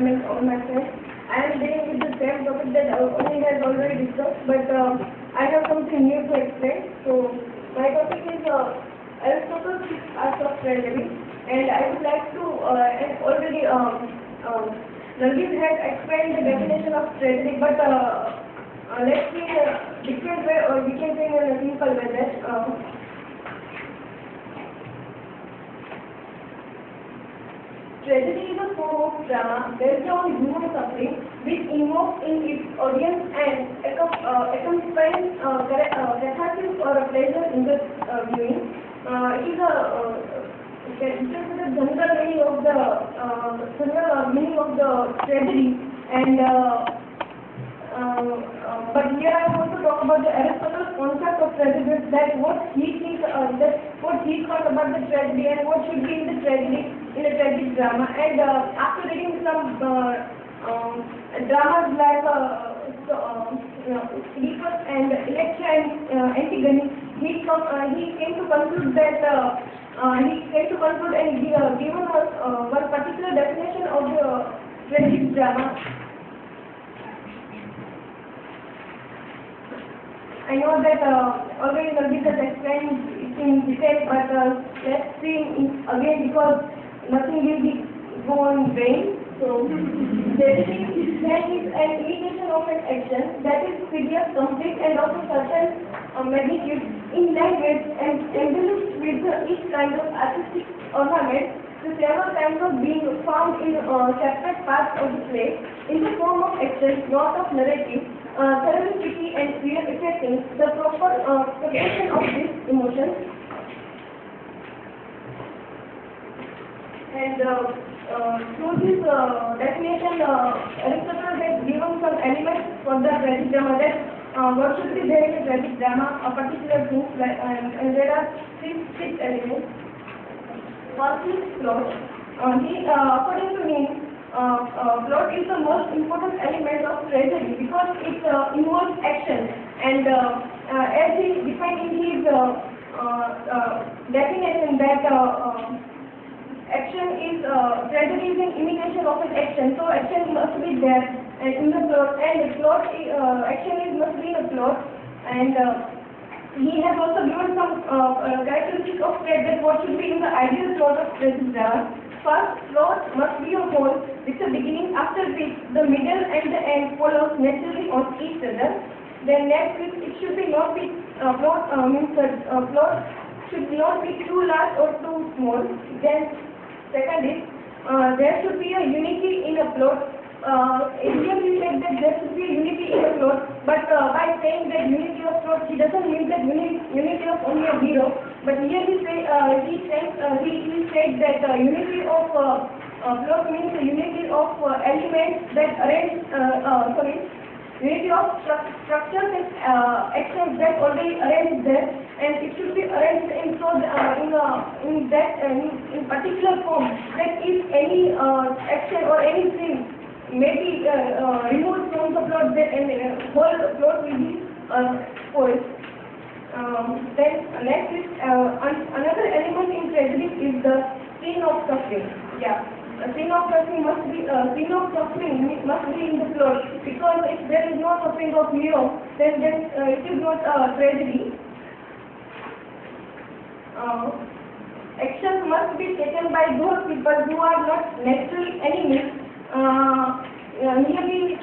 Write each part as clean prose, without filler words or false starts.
environment or my friends. I am dealing with the same topic that Oni has already discussed, but I have something new to explain. So my topic is Aristotle's six arts of tragedy, and I would like to and already Nargis has explained the definition of tragedy, but let's see a different way, or we can say in a simple way that. Tragedy is a form of drama based on human suffering, which invokes in its audience and accompanies catharsis or a pleasure in the viewing. It is the general meaning of the tragedy, and but here I want to talk about the Aristotle's concept of tragedy, that what he thought about the tragedy and what should be in the tragedy, in a tragic drama. And after reading some dramas like Oedipus and Electra and Antigone, he came to conclude that and given us one particular definition of the tragic drama. I know that already Nargis has explained it in detail, but let's see again, because nothing will be go in vain. So, tragedy is an imitation of an action that is serious, complete, and of a certain magnitude in language and embellished with each kind of artistic ornament. The several kinds of being found in separate parts of the play in the form of action, not of narrative. Thoroughly pretty and real effecting the proper proportion of these emotions. And through this definition, Aristotle has given some elements for the tragic drama, that what should be there in a tragic drama, a particular thing, and there are six elements. First is plot. According to him, plot is the most important element of tragedy because it involves action, and as he defined in his definition, that action is tragedy is an imitation of an action, so action must be there and in the plot, and the plot action must be in the plot. And he has also given some characteristics of plot, that what should be in the ideal plot of tragic drama. First, plot must be a whole with a beginning, after which the middle and the end follows naturally on each other. Then next, it should be not be plot should not be too large or too small. Then second is there should be a unity in a plot. Here we said that there should be unity in a plot, but by saying that unity of plot, he doesn't mean that unity of only a hero. But here he said that unity of plot means the unity of elements that arrange. Unity of structures and actions that already arranged there, and it should be arranged in particular form, that if any action or any thing may be removed from the plot, and whole plot will be spoiled. Then next is another element in tragedy is the scene of suffering. Yeah. A scene of suffering must be in the plot, because if there is no suffering of hero, then it is not a tragedy. Actions must be taken by those people who are not naturally enemies. Here he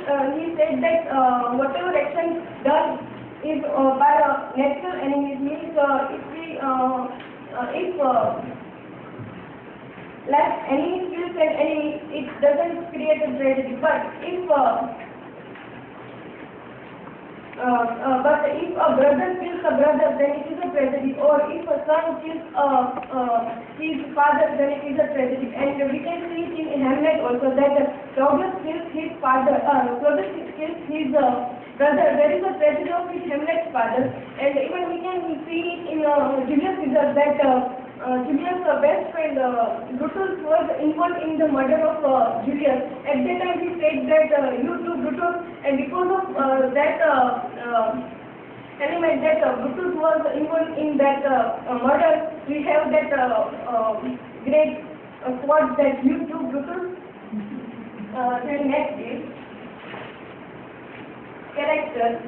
said that whatever action done is by a natural enemy, means if like enemy kills an enemy, it doesn't create a tragedy. But if a brother kills a brother, then it is a tragedy. Or if a son kills his father, then it is a tragedy. And we can see it in Hamlet also, that Claudius kills his father. Claudius kills his brother. There is a tragedy of his Hamlet's father. And even we can see it in Julius Caesar, that Julius' best friend Brutus was involved in the murder of Julius. At that time he said that you do Brutus, and because of that element that Brutus was involved in that murder, we have that great quote that you do Brutus. Then next is character.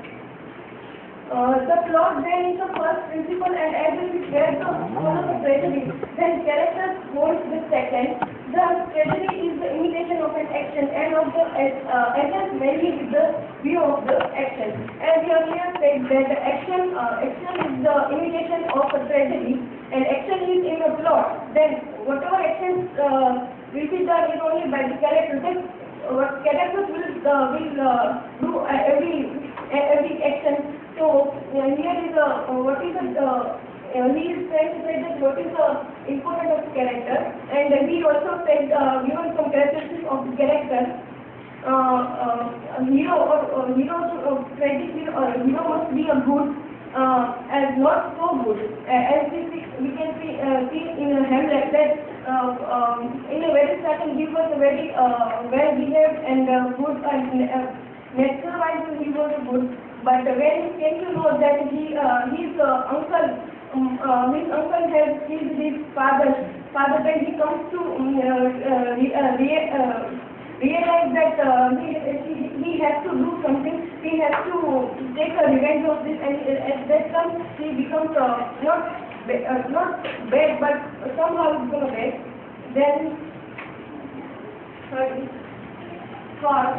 The plot then is the first principle and as it is where the one of the tragedy, then character holds the second. The tragedy is the imitation of an action and of the essence mainly with the view of the action. As we earlier said that the action is the imitation of a tragedy and action is in the plot. Then whatever actions will be done is only by the character. Then what characters will do every action. So here is what is he is trying to say that what is the importance of character, and he also said given some characteristics of the character. Hero must be a good as not so good as we can see in Hamlet that in a very certain he was a very well behaved and good and nature wise he was good. But when he came to know that his uncle has killed his father, then he comes to realize that he has to do something. He has to take a revenge of this, and at that time he becomes not bad, but somehow become bad. Then thought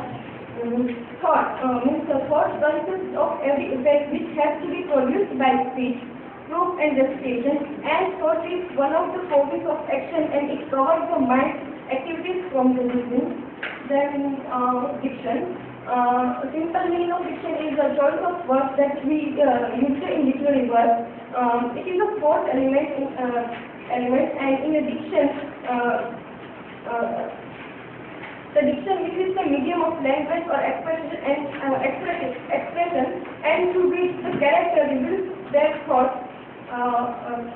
consists of every effect which has to be produced by speech, proof and justification, and thought is one of the causes of action and it covers the mind activities from the reason. Then diction. Simple meaning of diction is a choice of words that we use in dictionary words. It is a fourth element and in a diction the diction is the medium of language or expression and to which the character reveals their thoughts and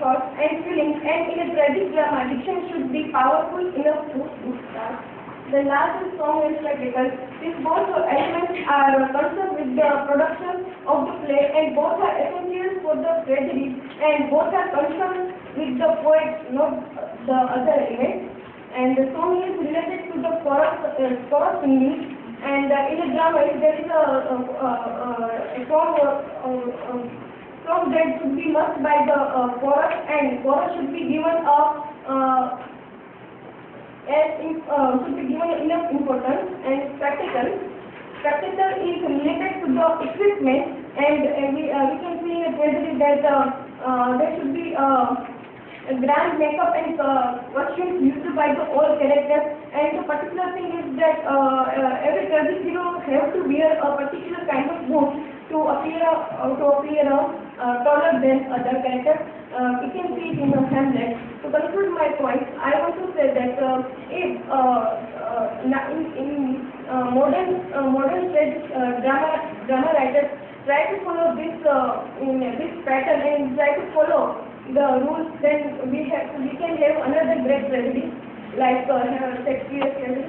feelings. And in a tragic drama, diction should be powerful enough to start. The last is song and spectacle. These both elements are concerned with the production of the play, and both are essential for the tragedy, and both are concerned with the poet, not the other elements. And the song is related to the chorus singing, and in a drama if there is a song that should be must by the chorus, and chorus should be given should be given enough importance. And spectacle is related to the equipment, and we can see in a tragedy that there should be a grand makeup and costumes used by the all characters, and the particular thing is that every tragic hero have to wear a particular kind of boot to appear taller than other characters. You can see it in the Hamlet. To conclude my point, I want to say that if in modern stage drama writers try to follow this this pattern and try to follow the rules, then we can have another great tragedy like Shakespeare's tragedy.